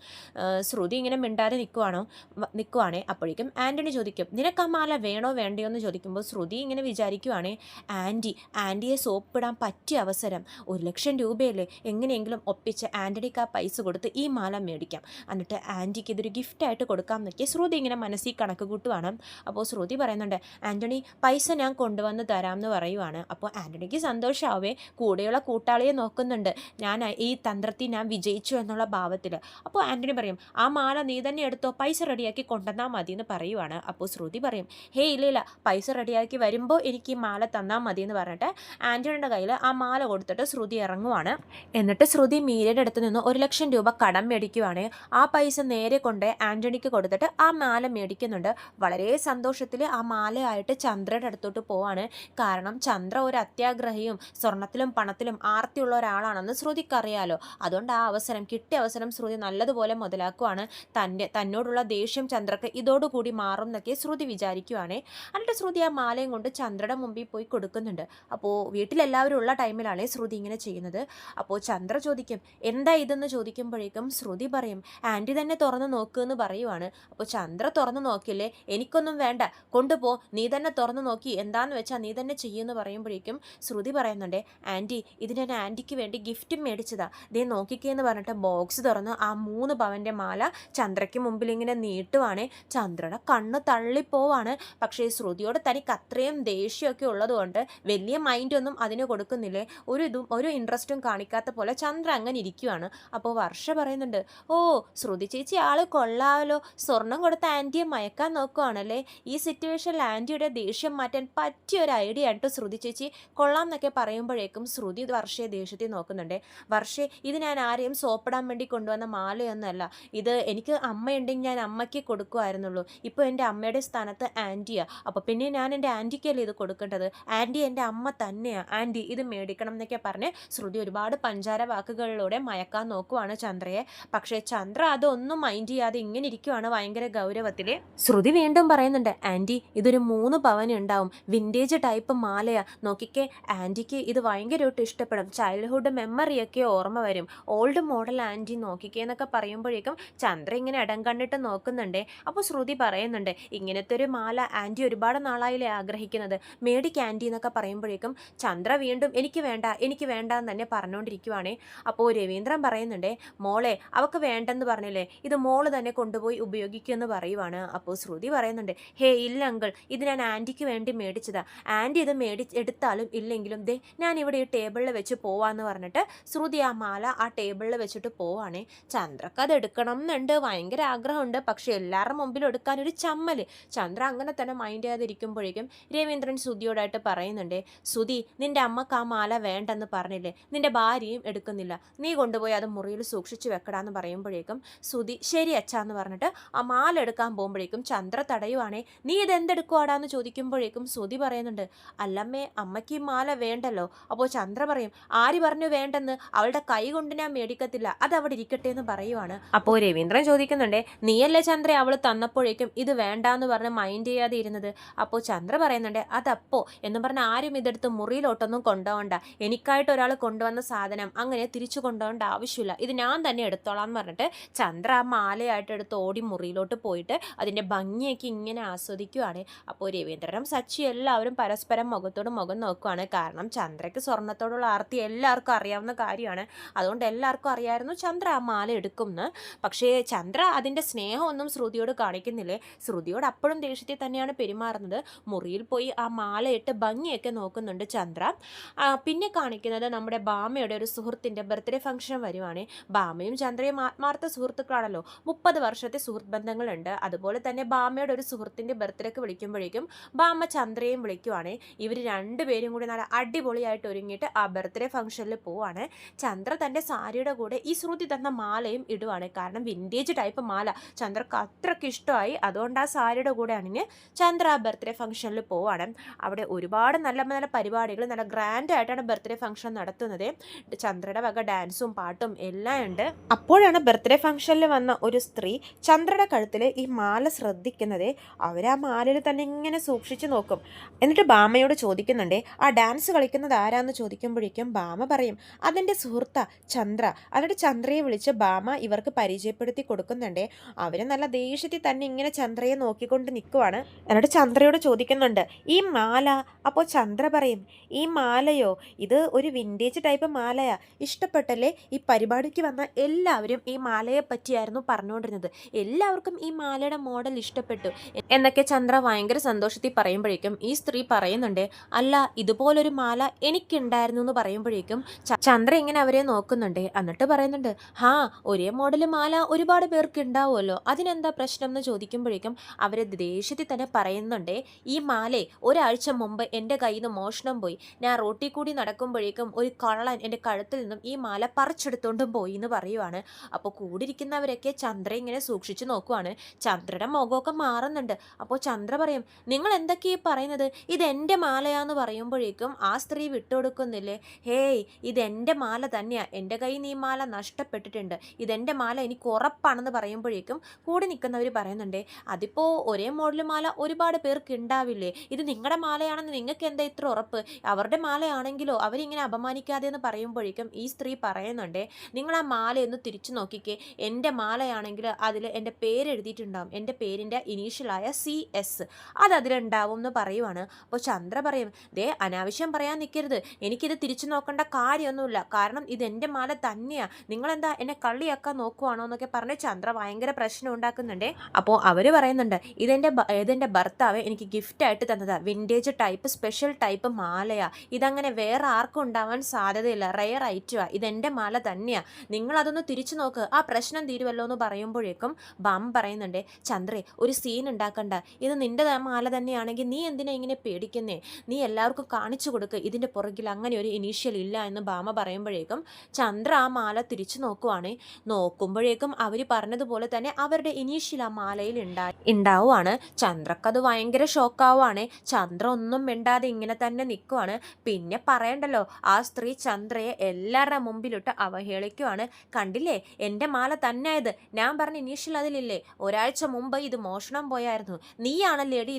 ശ്രുതി ഇങ്ങനെ മിണ്ടാതെ നിൽക്കുവാണേ. അപ്പോഴേക്കും ആന്റണി ചോദിക്കും, നിനക്ക് ആ മാല വേണോ വേണ്ടയോ എന്ന് ചോദിക്കുമ്പോൾ ശ്രുതി ഇങ്ങനെ വിചാരിക്കുവാണേ, ആൻറ്റിയെ സോപ്പിടാൻ പറ്റിയ അവസരം, 1 ലക്ഷം രൂപയല്ലേ, എങ്ങനെയെങ്കിലും ഒപ്പിച്ച് ആന്റണിക്ക് ആ പൈസ കൊടുത്ത് ഈ മാല മേടിക്കാം, എന്നിട്ട് ആൻറ്റിക്ക് ഇതൊരു ഗിഫ്റ്റായിട്ട് കൊടുക്കാം എന്നൊക്കെ ശ്രുതി ഇങ്ങനെ മനസ്സിൽ കണക്ക് കൂട്ടുവാണ്. അപ്പോൾ ശ്രുതി പറയുന്നുണ്ട്, ആന്റണി, പൈസ ഞാൻ കൊണ്ടുവന്ന് തരാം എന്ന് പറയുവാണ്. അപ്പോൾ ആന്റണിക്ക് സന്തോഷമാവേ, കൂടെയുള്ള കൂട്ടാളിയെ നോക്കുന്നുണ്ട്, ഞാൻ ഈ തന്ത്രത്തിൽ ഞാൻ വിജയിച്ചു എന്നുള്ള ഭാവത്തിൽ. അപ്പോൾ ആന്റണി പറയും, ആ മാല നീ തന്നെ എടുത്തോ, പൈസ റെഡിയാക്കി കൊണ്ടുവന്നാൽ മതി എന്ന് പറയുവാണ്. അപ്പോൾ ശ്രുതി പറയും, ഹേ ഇല്ല, പൈസ റെഡിയാക്കി വരുമ്പോൾ എനിക്ക് ഈ മാല തന്നാൽ മതി എന്ന് പറഞ്ഞിട്ട് ആന്റണിയുടെ കയ്യിൽ ആ മാല കൊടുത്തിട്ട് ശ്രുതി ഇറങ്ങുവാണ്. എന്നിട്ട് ശ്രുതി മീരയുടെ അടുത്ത് നിന്ന് 1 ലക്ഷം രൂപ കടം മേടിക്കുവാണ്. ആ പൈസ നേരെ കൊണ്ട് ആന്റണിക്ക് കൊടുത്തിട്ട് ആ മാല മേടിക്കുന്നുണ്ട്. വളരെ സന്തോഷത്തിൽ ആ മാലയായിട്ട് ചന്ദ്രയുടെ അടുത്തോട്ട് പോവാണ്. കാരണം ചന്ദ്ര ഒരു അത്യാഗ്രഹിയും സ്വർണത്തിലും പണത്തിലും ആർത്തിയുള്ള ഒരാളാണെന്ന് ശ്രുതിക്കറിയാലോ. അതുകൊണ്ട് ആ കിട്ടിയ അവസരം ശ്രുതി നല്ലതുപോലെ മുതലാക്കുവാണ്. തന്നോടുള്ള ദേഷ്യം ചന്ദ്രക്ക് ഇതോടുകൂടി മാറും എന്നൊക്കെ ശ്രുതി വിചാരിക്കുവാണേ. എന്നിട്ട് ശ്രുതി ആ മാലയും കൊണ്ട് ചന്ദ്രയുടെ മുമ്പിൽ പോയി കൊടുക്കുന്നുണ്ട്. അപ്പോൾ വീട്ടിലെല്ലാവരും ഉള്ള ടൈമിലാണ് ശ്രുതി ഇങ്ങനെ ചെയ്യുന്നത്. അപ്പോൾ ചന്ദ്ര ചോദിക്കും, എന്താ ഇതെന്ന് ചോദിക്കുമ്പോഴേക്കും ശ്രുതി പറയും, ആൻറ്റി തന്നെ തുറന്ന് നോക്കുമെന്ന് പറയുവാണ്. അപ്പോൾ ചന്ദ്ര തുറന്ന് നോക്കില്ലേ, എനിക്കൊന്നും വേണ്ട, കൊണ്ടുപോ, നീ തന്നെ തുറന്ന് നോക്കി എന്താന്ന് വെച്ചാൽ നീ തന്നെ ചെയ്യുമെന്ന് പറയുമ്പോഴേക്കും ശ്രുതി പറയുന്നുണ്ട്, ആൻറ്റി, ഇത് ഞാൻ ആൻറ്റിക്ക് വേണ്ടി ഗിഫ്റ്റും മേടിച്ചതാ, ദേ നോക്കിക്കേന്ന് പറഞ്ഞിട്ട് ബോക്സ് തുറന്ന് ആ 3 പവൻ്റെ മാല ചന്ദ്രയ്ക്ക് മുമ്പിൽ ഇങ്ങനെ നീട്ടുവാണേ. ചന്ദ്രയുടെ കണ്ണ് തള്ളിപ്പോവാണ്. പക്ഷേ ശ്രുതിയോട് തനിക്ക് അത്രയും ദേഷ്യമൊക്കെ ഉള്ളതുകൊണ്ട് വലിയ മൈൻഡൊന്നും അതിന് കൊടുക്കുന്നില്ലേ, ഒരു ഇൻട്രസ്റ്റും കാണിക്കാത്ത പോലെ ചന്ദ്ര അങ്ങനെ ഇരിക്കുവാണ്. അപ്പോൾ വർഷ പറയുന്നുണ്ട്, ഓ ശ്രുതി ചേച്ചി ആള് കൊള്ളാമല്ലോ, സ്വർണം കൊടുത്ത ആൻറ്റിയെ മയക്കാൻ നോക്കുവാണല്ലേ, ഈ സിറ്റുവേഷനിൽ ആൻറ്റിയുടെ ദേഷ്യം മാറ്റാൻ പറ്റിയൊരു ഐഡിയ ആയിട്ട് ശ്രുതി ചേച്ചി, കൊള്ളാം എന്നൊക്കെ പറയുമ്പോഴേക്കും ശ്രുതി വർഷയെ ദേഷ്യത്തിൽ നോക്കുന്നുണ്ട്. വർഷേ, ഇത് ഞാൻ ആരെയും സോപ്പിടാൻ വേണ്ടി കൊണ്ടുവന്ന മാലയൊന്നുമല്ല, ഇത് എനിക്ക് അമ്മയുണ്ടെങ്കിൽ ഞാൻ അമ്മയ്ക്ക് കൊടുക്കുമായിരുന്നുള്ളൂ, ഇപ്പോൾ എൻ്റെ അമ്മയുടെ സ്ഥാനത്ത് ആൻറ്റിയാണ്, അപ്പോൾ പിന്നെ ഞാൻ എൻ്റെ ആൻറ്റിക്കല്ലേ ഇത് കൊടുക്കേണ്ടത്, ആൻറ്റി എൻ്റെ അമ്മ തന്നെയാണ്, ആൻറ്റി ഇത് മേടിക്കണം എന്നൊക്കെ പറഞ്ഞ് ശ്രുതി ഒരുപാട് പഞ്ചാര വാക്കുകളിലൂടെ മയക്കാൻ നോക്കുവാണ് ചന്ദ്രയെ. പക്ഷേ ചന്ദ്ര അതൊന്നും മൈൻഡ് ചെയ്യാതെ ഇങ്ങനെ ഇരിക്കുവാണ് ഭയങ്കര ഗൗരവത്തിൽ. ശ്രുതി വീണ്ടും പറയുന്നുണ്ട്, ആൻറ്റി ഇതൊരു 3 പവന് ഉണ്ടാവും, വിൻറ്റേജ് ടൈപ്പ് മാലയാ, നോക്കിക്കേ, ആൻറ്റിക്ക് ഇത് ഭയങ്കരമായിട്ട് ഇഷ്ടപ്പെടും, ചൈൽഡ്ഹുഡ് മെമ്മറിയൊക്കെ ഓർമ്മ വരും, ഓൾഡ് മോഡൽ ആൻറ്റി, നോക്കിക്കേ എന്നൊക്കെ പറയുമ്പോഴേക്കും ചന്ദ്ര ഇങ്ങനെ ഇടം കണ്ടിട്ട് നോക്കുന്നുണ്ടേ. അപ്പോൾ ശ്രുതി പറയുന്നുണ്ട്, ഇങ്ങനത്തെ ഒരു മാല ആൻറ്റി ഒരുപാട് നാളായില്ലേ ആഗ്രഹിക്കുന്നത്, മേടിക്ക് ആൻറ്റി എന്നൊക്കെ പറയുമ്പോഴേക്കും ചന്ദ്ര വീണ്ടും എനിക്ക് വേണ്ട എന്ന് തന്നെ പറഞ്ഞുകൊണ്ടിരിക്കുവാണേ. അപ്പോൾ രവീന്ദ്രൻ പറയുന്നുണ്ടേ, മോളെ അവൾക്ക് വേണ്ടെന്ന് പറഞ്ഞില്ലേ, ഇത് മോള് തന്നെ കൊണ്ടുപോയി ഉപയോഗിക്കുമെന്ന് പറയുവാണ്. അപ്പോൾ ശ്രുതി പറയുന്നുണ്ട്, ഹേ ഇല്ല അങ്കിൾ, ഇത് ഞാൻ ആൻറ്റിക്ക് വേണ്ടി മേടിച്ചതാ. ആൻറ്റി ഇത് എടുത്താലും ഇല്ലെങ്കിലും ദേ ഞാൻ ഇവിടെ ഈ ടേബിളിൽ വെച്ച് പോവാന്ന് പറഞ്ഞിട്ട് ശ്രുതി ആ മാല ആ ടേബിളിൽ വെച്ചിട്ട് പോവാണേ. ചന്ദ്രക്ക് അത് എടുക്കണം എന്നുണ്ട്, ഭയങ്കര ആഗ്രഹമുണ്ട്. പക്ഷെ എല്ലാവരുടെ മുമ്പിലും എടുക്കാനൊരു ചമ്മല്. ചന്ദ്ര അങ്ങനെ തന്നെ മൈൻഡ് ചെയ്യാതിരിക്കുമ്പോഴേക്കും രവീന്ദ്രൻ ശ്രുതിയോടായിട്ട് പറയുന്നുണ്ട്, ശ്രുതി നിന്റെ അമ്മക്ക് ആ മാല വേണ്ടെന്ന് പറഞ്ഞില്ലേ, നിന്റെ ഭാര്യയും എടുക്കുന്നില്ല, നീ കൊണ്ടുപോയി അത് മുറിയിൽ സൂക്ഷിച്ചു വെക്കടാന്ന് പറയുമ്പോഴേക്കും ശ്രുതി ശരി അച്ഛാന്ന് പറഞ്ഞിട്ട് ആ മാല എടുക്കാൻ പോകുമ്പോഴേക്കും ചന്ദ്ര തടയുവാണേ. നീ ഇത് എന്തെടുക്കുവാടാന്ന് ചോദിക്കുമ്പോഴേക്കും ശ്രുതി പറയുന്നുണ്ട്, അല്ലമ്മേ അമ്മയ്ക്ക് ഈ മാല വേണ്ടല്ലോ. അപ്പോൾ ചന്ദ്ര പറയും, ആര് പറഞ്ഞു വേണ്ടെന്ന്, അവളുടെ കൈ കൊണ്ട് ഞാൻ മേടിക്കത്തില്ല, അത് അവിടെ ഇരിക്കട്ടെ എന്ന് പറയുവാണ്. അപ്പോൾ രവീന്ദ്രൻ ചോദിക്കുന്നുണ്ടേ, നീയല്ലേ ചന്ദ്ര അവൾ തന്നപ്പോഴേക്കും ഇത് വേണ്ടാന്ന് പറഞ്ഞ് മൈൻഡ് ചെയ്യാതെ ഇരുന്നത്. അപ്പോൾ ചന്ദ്ര പറയുന്നുണ്ട്, അതപ്പോ എന്ന് പറഞ്ഞ് ആരും ഇതെടുത്ത് മുറിയിലോട്ടൊന്നും കൊണ്ടുപോകണ്ട, എനിക്കായിട്ട് ഒരാൾ കൊണ്ടുവന്ന സാധനം അങ്ങനെ തിരിച്ചു കൊണ്ടുപോകേണ്ട ആവശ്യമില്ല, ഇത് ഞാൻ തന്നെ എടുത്തോളാം എന്ന് പറഞ്ഞിട്ട് ചന്ദ്ര ആ മാലയായിട്ട് എടുത്ത് ഓടി മുറിയിലോട്ട് പോയിട്ട് അതിൻ്റെ ഭംഗിയൊക്കെ ഇങ്ങനെ ആസ്വദിക്കുവാണ്. അപ്പോൾ രവീന്ദ്രനും സച്ചി എല്ലാവരും പരസ്പരം മുഖത്തോട് മുഖം നോക്കുവാണ്. കാരണം ചന്ദ്രയ്ക്ക് സ്വർണ്ണത്തോടുള്ള ആർത്തി എല്ലാവർക്കും അറിയാവുന്ന കാര്യമാണ്. അതുകൊണ്ട് എല്ലാവർക്കും അറിയായിരുന്നു ചന്ദ്ര ആ മാല എടുക്കുമെന്ന്. പക്ഷേ ചന്ദ്ര അതിൻ്റെ സ്നേഹമൊന്നും ശ്രുതിയോട് കാണിക്കുന്നില്ലേ. ശ്രുതിയോട് അപ്പോഴും ദേഷ്യത്തിൽ തന്നെയാണ് പെരുമാറുന്നത്. മുറിയിൽ പോയി ആ മാലയിട്ട് ഭംഗിയൊക്കെ നോക്കുന്നുണ്ട് ചന്ദ്ര. പിന്നെ കാണിക്കുന്നത് നമ്മുടെ ബാമയുടെ ഒരു സുഹൃത്തിൻ്റെ ബർത്ത്ഡേ ഫംഗ്ഷൻ വരുവാണ്. ബാമയും ചന്ദ്രയും ആത്മാർത്ഥ സുഹൃത്തുക്കളാണല്ലോ, 30 വർഷത്തെ സുഹൃത്ത് ബന്ധങ്ങളുണ്ട്. അതുപോലെ തന്നെ ബാമയുടെ ഒരു സുഹൃത്തിൻ്റെ ബർത്ത്ഡേക്ക് വിളിക്കുമ്പോഴേക്കും ബാമ ചന്ദ്രയും വിളിക്കുവാണ്. ഇവർ രണ്ടുപേരും കൂടി നല്ല അടിപൊളിയായിട്ട് ഒരുങ്ങിയിട്ട് ആ ബർത്ത്ഡേ ഫംഗ്ഷനിൽ പോവാണ്. ചന്ദ്ര തൻ്റെ സാരിയുടെ കൂടെ ഈ ശ്രുതി തന്ന മാലയും ഇടുവാണ്. കാരണം വിൻറ്റേജ് ടൈപ്പ് മാല ചന്ദ്രക്ക് അത്രയ്ക്ക് ഇഷ്ടമായി. അതുകൊണ്ട് ആ സാരിയുടെ കൂടെ അണിഞ്ഞ് ചന്ദ്ര ആ ബർത്ത്ഡേ ഫംഗ്ഷനിൽ പോവാണ്. അവിടെ ഒരുപാട് നല്ല നല്ല പരിപാടികൾ, നല്ല ഗ്രാൻഡ് ആയിട്ടാണ് ബർത്ത്ഡേ ഫംഗ്ഷൻ നടത്തുന്നത്. ചന്ദ്രയുടെ വക ഡാൻസും പാട്ടും എല്ലാം ഉണ്ട്. അപ്പോഴാണ് ബർത്ത്ഡേ ഫംഗ്ഷനിൽ വന്ന ഒരു സ്ത്രീ ചന്ദ്രയുടെ കഴുത്തിൽ ഈ മാല ശ്രദ്ധിക്കുന്നത്. അവർ ആ മാലയിൽ തന്നെ ഇങ്ങനെ സൂക്ഷിച്ചു നോക്കും. എന്നിട്ട് ബാമയോട് ചോദിക്കുന്നുണ്ട്, ആ ഡാൻസ് കളിക്കുന്നത് ആരാന്ന് ചോദിക്കുമ്പോഴേക്കും ബാമ പറയും, അതെൻ്റെ സുഹൃത്താ ചന്ദ്ര. എന്നിട്ട് ചന്ദ്രയെ വിളിച്ച് ബാമ ഇവർക്ക് പരിചയപ്പെടുത്തി കൊടുക്കുന്നുണ്ട്. അവർ നല്ല ദേഷ്യത്തിൽ തന്നെ ഇങ്ങനെ ചന്ദ്രയെ നോക്കിക്കൊണ്ട് നിൽക്കുവാണ്. എന്നിട്ട് ചന്ദ്രയോട് ചോദിക്കുന്നുണ്ട്, ഈ മാല? അപ്പോൾ ചന്ദ്ര പറയും, ഈ മാലയോ, ഇത് ഒരു വിൻറ്റേജ് ടൈപ്പ് മാലയാ, ഇഷ്ടപ്പെട്ടല്ലേ? ഈ പരിപാടിക്ക് വന്ന എല്ലാവരും ഈ മാലയെ പറ്റിയായിരുന്നു പറഞ്ഞുകൊണ്ടിരുന്നത്, എല്ലാവർക്കും ഈ മാലയുടെ മോഡൽ ഇഷ്ടപ്പെട്ടു എന്നൊക്കെ ചന്ദ്ര ഭയങ്കര സന്തോഷത്തിൽ പറയുമ്പോഴേക്കും ഈ സ്ത്രീ പറയുന്നുണ്ട്, അല്ല ഇതുപോലൊരു മാല എനിക്കുണ്ടായിരുന്നു എന്ന് പറയുമ്പോഴേക്കും ചന്ദ്ര ഇങ്ങനെ അവരെ നോക്കുന്നുണ്ട്. എന്നിട്ട് പറയുന്നുണ്ട്, ഹാ ഒരേ മോഡൽ മാല ഒരുപാട് പേർക്ക് ഉണ്ടാവുമല്ലോ, അതിനെന്താ പ്രശ്നം എന്ന് ചോദിക്കുമ്പോഴേക്കും അവരെ ദേഷ്യത്തിൽ തന്നെ പറയുന്നുണ്ട്, ഈ മാലയെ ഒരാഴ്ച മുമ്പ് എൻ്റെ കയ്യിൽ നിന്ന് മോഷണം പോയി. ഞാൻ റോട്ടിൽ കൂടി നടക്കുമ്പോഴേക്കും ഒരു കള്ളൻ എൻ്റെ കഴുത്തിൽ നിന്നും ഈ മാല പറിച്ചെടുത്തോണ്ടും പോയി എന്ന് പറയുവാണ്. അപ്പോൾ കൂടിയിരിക്കുന്നവരൊക്കെ ചന്ദ്ര ഇങ്ങനെ സൂക്ഷിച്ചു നോക്കുവാണ്. ചന്ദ്രയുടെ മുഖമൊക്കെ മാറുന്നുണ്ട്. അപ്പോൾ ചന്ദ്ര പറയും, നിങ്ങൾ എന്തൊക്കെയാ പറയുന്നത്, ഇതെൻ്റെ മാലയാന്ന് പറയുമ്പോഴേക്കും ആ സ്ത്രീ വിട്ടുകൊടുക്കുന്നില്ലേ, ഹേയ് ഇതെൻ്റെ മാല തന്നെയാണ്, എൻ്റെ കയ്യിൽ നിന്ന് ഈ മാല നഷ്ടപ്പെട്ടിട്ടുണ്ട്, ഇതെൻ്റെ മാല എനിക്ക് ഉറപ്പാണെന്ന് പറയുമ്പോഴേക്കും കൂടി നിൽക്കുന്നവർ പറയുന്നുണ്ട്, അതിപ്പോൾ ഒരേ മോഡൽ മാല ഒരുപാട് പേർക്ക് ഉണ്ടാവില്ലേ, ഇത് നിങ്ങളുടെ മാലയാണെന്ന് നിങ്ങൾക്ക് എന്താ ഇത്ര ഉറപ്പ്, അവരുടെ മാലയാണെങ്കിലോ അവരിങ്ങനെ അപമാനിക്കാതെ എന്ന് പറയുമ്പോഴേക്കും ഈ സ്ത്രീ പറയുന്നുണ്ട്, നിങ്ങൾ ആ മാലയൊന്ന് തിരിച്ചു നോക്കിക്കേ, എൻ്റെ മാലയാണെങ്കിൽ അതിൽ എൻ്റെ പേര് എഴുതിയിട്ടുണ്ടാവും, എൻ്റെ പേരിൻ്റെ ഇനീഷ്യലായ CS അത് അതിലുണ്ടാവും എന്ന് പറയുവാണ്. അപ്പോൾ ചന്ദ്ര പറയും, ദേ അനാവശ്യം പറയാൻ നിൽക്കരുത്, എനിക്കിത് തിരിച്ചു നോക്കേണ്ട കാര്യമൊന്നുമില്ല, കാരണം ഇതെൻ്റെ മാല തന്നെയാണ്, നിങ്ങളെന്താ എന്നെ കള്ളിയാക്കാൻ നോക്കുവാണോ എന്നൊക്കെ പറഞ്ഞ് ചന്ദ്ര ഭയങ്കര പ്രശ്നം ഉണ്ടാക്കുന്നുണ്ട്. അപ്പോൾ അവർ പറയുന്നുണ്ട്, ഇതെൻ്റെ ഭർത്താവ് എനിക്ക് ഗിഫ്റ്റായിട്ട് തന്നതാണ്, വിൻറ്റേജ് ടൈപ്പ് സ്പെഷ്യൽ ടൈപ്പ് മാലയാ, ഇതങ്ങനെ വേറെ ആർക്കും ഉണ്ടാവാൻ സാധ്യതയില്ല, റെയർ ഐറ്റമാണ്, ഇതെൻ്റെ മാല തന്നെയാണ്, നിങ്ങളതൊന്ന് തിരിച്ചു നോക്ക്, ആ പ്രശ്നം തീരുമല്ലോ എന്ന് പറയുമ്പോഴേക്കും ബാം പറയുന്നുണ്ട്, ചന്ദ്രേ ഒരു സീൻ ഉണ്ടാക്കണ്ട, ഇത് നിൻ്റെ മാല തന്നെയാണെങ്കിൽ നീ എന്തിനാ ഇങ്ങനെ പേടിക്കുന്നേ, നീ എല്ലാവർക്കും കാണിച്ചു കൊടുക്ക്, ഇതിൻ്റെ പുറകിൽ അങ്ങനെ ഒരു ഇനീഷ്യൽ ഇല്ല എന്ന് ബാമ പറയുമ്പോഴേക്കും ചന്ദ്ര ആ മാല തിരിച്ചു നോക്കുവാണ്. നോക്കുമ്പോഴേക്കും അവർ പറഞ്ഞതുപോലെ തന്നെ അവരുടെ ഇനീഷ്യൽ ആ മാലയിൽ ഉണ്ടാവുകയാണ്. ചന്ദ്രക്കത് ഭയങ്കര ഷോക്കാവുകയാണ്. ചന്ദ്ര ഒന്നും മിണ്ടാതെ ഇങ്ങനെ തന്നെ നിൽക്കുവാണ്. പിന്നെ പറയണ്ടല്ലോ, ആ സ്ത്രീ ചന്ദ്രയെ എല്ലാവരുടെ മുമ്പിലിട്ട് അവഹേളിക്കുവാണ്. കണ്ടില്ലേ എൻ്റെ മാല തന്നെയായത്, ഞാൻ പറഞ്ഞ ഇനീഷ്യൽ അതിലില്ലേ, ഒരാഴ്ച മുമ്പ് ഇത് മോഷണം പോയായിരുന്നു, നീയാണല്ലേടി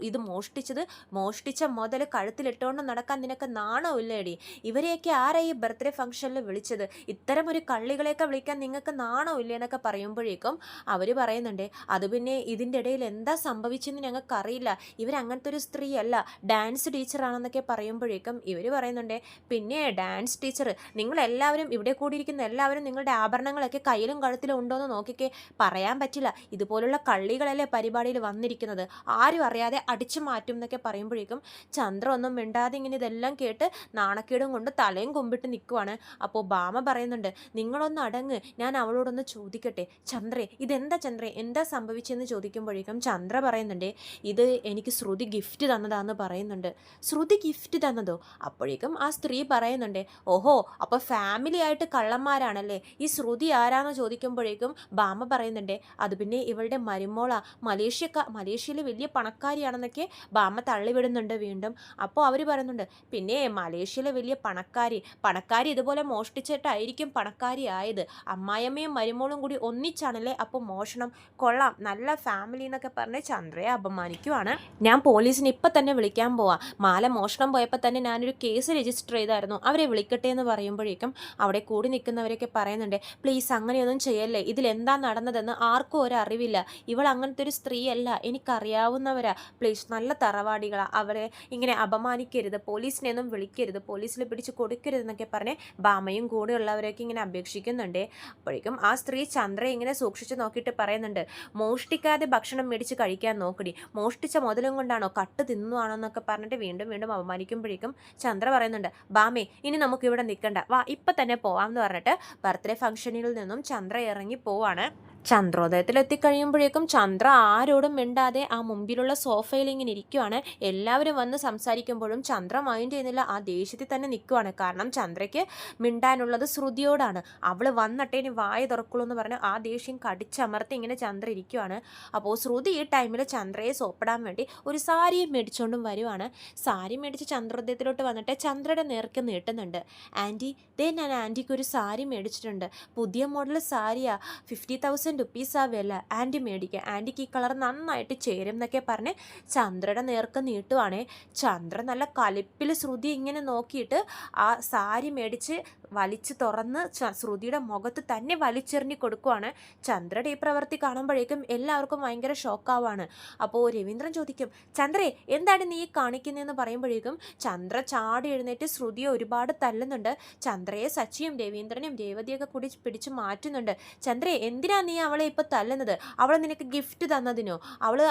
ഇത് മോഷ്ടിച്ചത്, മോഷ്ടിച്ച മുതൽ കഴുത്തിലിട്ടുകൊണ്ട് നടക്കാൻ നിനക്ക് നാണമില്ലേടി, ഇവരെയൊക്കെ ആരാ ഈ ബർത്ത്ഡേ ഫംഗ്ഷനിൽ വിളിച്ചത്, ഇത്തരം ഒരു കള്ളികളെയൊക്കെ വിളിക്കാൻ നിങ്ങൾക്ക് നാണമില്ലേ എന്നൊക്കെ പറയുമ്പോഴേക്കും അവർ പറയുന്നുണ്ട്, അത് പിന്നെ ഇതിൻ്റെ ഇടയിൽ എന്താ സംഭവിച്ചെന്ന് ഞങ്ങൾക്കറിയില്ല, ഇവരങ്ങനത്തെ ഒരു സ്ത്രീയല്ല, ഡാൻസ് ടീച്ചറാണെന്നൊക്കെ പറയുമ്പോഴേക്കും ഇവർ പറയുന്നുണ്ട്, പിന്നെ ഡാൻസ് ടീച്ചർ, നിങ്ങളെല്ലാവരും ഇവിടെ കൂടിയിരിക്കുന്ന എല്ലാവരും നിങ്ങളുടെ ആഭരണങ്ങളൊക്കെ കയ്യിലും കഴുത്തിലും ഉണ്ടോ എന്ന് നോക്കിക്കേ, പറയാൻ പറ്റില്ല, ഇതുപോലുള്ള കള്ളി പുലികളല്ലേ പരിപാടിയിൽ വന്നിരിക്കുന്നത്, ആരും അറിയാതെ അടിച്ചു മാറ്റും എന്നൊക്കെ പറയുമ്പോഴേക്കും ചന്ദ്ര ഒന്നും മിണ്ടാതെ ഇങ്ങനെ ഇതെല്ലാം കേട്ട് നാണക്കേടും കൊണ്ട് തലയും കൊമ്പിട്ട് നിൽക്കുവാണ്. അപ്പോൾ ഭാമ പറയുന്നുണ്ട്, നിങ്ങളൊന്ന് അടങ്ങ്, ഞാൻ അവളോടൊന്ന് ചോദിക്കട്ടെ. ചന്ദ്രേ, ഇതെന്താ ചന്ദ്രേ, എന്താ സംഭവിച്ചെന്ന് ചോദിക്കുമ്പോഴേക്കും ചന്ദ്ര പറയുന്നുണ്ട്, ഇത് എനിക്ക് ശ്രുതി ഗിഫ്റ്റ് തന്നതാന്ന് പറയുന്നുണ്ട്. ശ്രുതി ഗിഫ്റ്റ് തന്നതോ? അപ്പോഴേക്കും ആ സ്ത്രീ പറയുന്നുണ്ട്, ഓഹോ, അപ്പോൾ ഫാമിലി ആയിട്ട് കള്ളന്മാരാണല്ലേ. ഈ ശ്രുതി ആരാന്ന് ചോദിക്കുമ്പോഴേക്കും ഭാമ പറയുന്നുണ്ട്, അത് പിന്നെ ഇവളുടെ മരുമോളാ, മലേഷ്യയിൽ വലിയ പണക്കാരിയാണെന്നൊക്കെ ഭാമ തള്ളിവിടുന്നുണ്ട് വീണ്ടും. അപ്പോൾ അവർ പറയുന്നുണ്ട്, പിന്നെ മലേഷ്യയിലെ വലിയ പണക്കാരി ഇതുപോലെ മോഷ്ടിച്ചിട്ടായിരിക്കും പണക്കാരി ആയത്. അമ്മായിയമ്മയും മരുമോളും കൂടി ഒന്നിച്ചാണല്ലേ അപ്പോൾ മോഷണം. കൊള്ളാം, നല്ല ഫാമിലി എന്നൊക്കെ പറഞ്ഞ് ചന്ദ്രയെ അപമാനിക്കുവാണ്. ഞാൻ പോലീസിനെ ഇപ്പം തന്നെ വിളിക്കാൻ പോവാം. മാല മോഷണം പോയപ്പോൾ തന്നെ ഞാനൊരു കേസ് രജിസ്റ്റർ ചെയ്തായിരുന്നു, അവരെ വിളിക്കട്ടെ എന്ന് പറയുമ്പോഴേക്കും അവിടെ കൂടി നിൽക്കുന്നവരൊക്കെ പറയുന്നുണ്ട്, പ്ലീസ് അങ്ങനെയൊന്നും ചെയ്യല്ലേ, ഇതിലെന്താ നടന്നതെന്ന് ആർക്കും ഒരറിവില്ല, ഇവൾ അങ്ങനത്തെ ഒരു സ്ത്രീയല്ല, എനിക്കറിയാവുന്നവരാ, പ്ലീസ് നല്ല തറവാടികളാ, അവരെ ഇങ്ങനെ അപമാനിക്കരുത്, പോലീസിനെ ഒന്നും വിളിക്കരുത്, പോലീസിൽ പിടിച്ച് കൊടുക്കരുതെന്നൊക്കെ പറഞ്ഞ് ഭാമയും കൂടെയുള്ളവരൊക്കെ ഇങ്ങനെ അപേക്ഷിക്കുന്നുണ്ട്. അപ്പോഴേക്കും ആ സ്ത്രീ ചന്ദ്രയെ ഇങ്ങനെ സൂക്ഷിച്ച് നോക്കിയിട്ട് പറയുന്നുണ്ട്, മോഷ്ടിക്കാതെ ഭക്ഷണം മേടിച്ച് കഴിക്കാൻ നോക്കടി, മോഷ്ടിച്ച മുതലും കൊണ്ടാണോ കട്ട് തിന്നുവാണോ എന്നൊക്കെ പറഞ്ഞിട്ട് വീണ്ടും വീണ്ടും അപമാനിക്കുമ്പോഴേക്കും ചന്ദ്ര പറയുന്നുണ്ട്, ഭാമേ, ഇനി നമുക്ക് ഇവിടെ നിൽക്കണ്ട, വാ ഇപ്പം തന്നെ പോവാം എന്ന് പറഞ്ഞിട്ട് ബർത്ത്ഡേ ഫംഗ്ഷനിൽ നിന്നും ചന്ദ്ര ഇറങ്ങി പോവാണ്. ചന്ദ്രോദയത്തിലെത്തിക്കഴിയുമ്പോഴേക്കും ചന്ദ്ര ആരോടും മിണ്ടാതെ ആ മുമ്പിലുള്ള സോഫയിൽ ഇങ്ങനെ ഇരിക്കുവാണ്. എല്ലാവരും വന്ന് സംസാരിക്കുമ്പോഴും ചന്ദ്ര മൈൻഡ് ചെയ്യുന്നില്ല, ആ ദേഷ്യത്തിൽ തന്നെ നിൽക്കുവാണ്. കാരണം ചന്ദ്രയ്ക്ക് മിണ്ടാനുള്ളത് ശ്രുതിയോടാണ്. അവൾ വന്നിട്ടേ ഇനി വായ തുറക്കുള്ളൂ എന്ന് പറഞ്ഞ് ആ ദേഷ്യം കടിച്ചമർത്തി ഇങ്ങനെ ചന്ദ്ര ഇരിക്കുവാണ്. അപ്പോൾ ശ്രുതി ഈ ടൈമിൽ ചന്ദ്രയെ സോപ്പിടാൻ വേണ്ടി ഒരു സാരിയും മേടിച്ചുകൊണ്ടും വരുവാണ്. സാരി മേടിച്ച് ചന്ദ്രോദയത്തിലോട്ട് വന്നിട്ട് ചന്ദ്രയുടെ നേർക്ക് നീട്ടുന്നുണ്ട്. ആൻറ്റി, ദേ ഞാൻ ആൻറ്റിക്ക് ഒരു സാരി മേടിച്ചിട്ടുണ്ട്, പുതിയ മോഡൽ സാരിയാ, 50,000 റുപ്പീസാ വില, ആൻറ്റി മേടിക്കുക, ആൻറ്റിക്ക് ഈ കളർ നന്നായിട്ട് ചേരും എന്നൊക്കെ പറഞ്ഞ് ചന്ദ്രയുടെ നേർക്ക് നീട്ടുവാണേ. ചന്ദ്ര നല്ല കലിപ്പിൽ ശ്രുതി ഇങ്ങനെ നോക്കിയിട്ട് ആ സാരി മേടിച്ച് വലിച്ചു തുറന്ന് ശ്രുതിയുടെ മുഖത്ത് തന്നെ വലിച്ചെറിഞ്ഞ് കൊടുക്കുവാണ്. ചന്ദ്രയുടെ ഈ പ്രവൃത്തി കാണുമ്പോഴേക്കും എല്ലാവർക്കും ഭയങ്കര ഷോക്കാവാണ്. അപ്പോൾ രവീന്ദ്രൻ ചോദിക്കും, ചന്ദ്രേ, എന്താണ് നീ കാണിക്കുന്നതെന്ന് പറയുമ്പോഴേക്കും ചന്ദ്ര ചാടി എഴുന്നേറ്റ് ശ്രുതിയെ ഒരുപാട് തല്ലുന്നുണ്ട്. ചന്ദ്രയെ സച്ചിയും രവീന്ദ്രനും രേവതിയൊക്കെ കൂടി പിടിച്ച് മാറ്റുന്നുണ്ട്. ചന്ദ്രേ, എന്തിനാ നീ അവളെ ഇപ്പോൾ തല്ലുന്നത്? അവൾ നിനക്ക് ഗിഫ്റ്റ് തന്നതിനോ?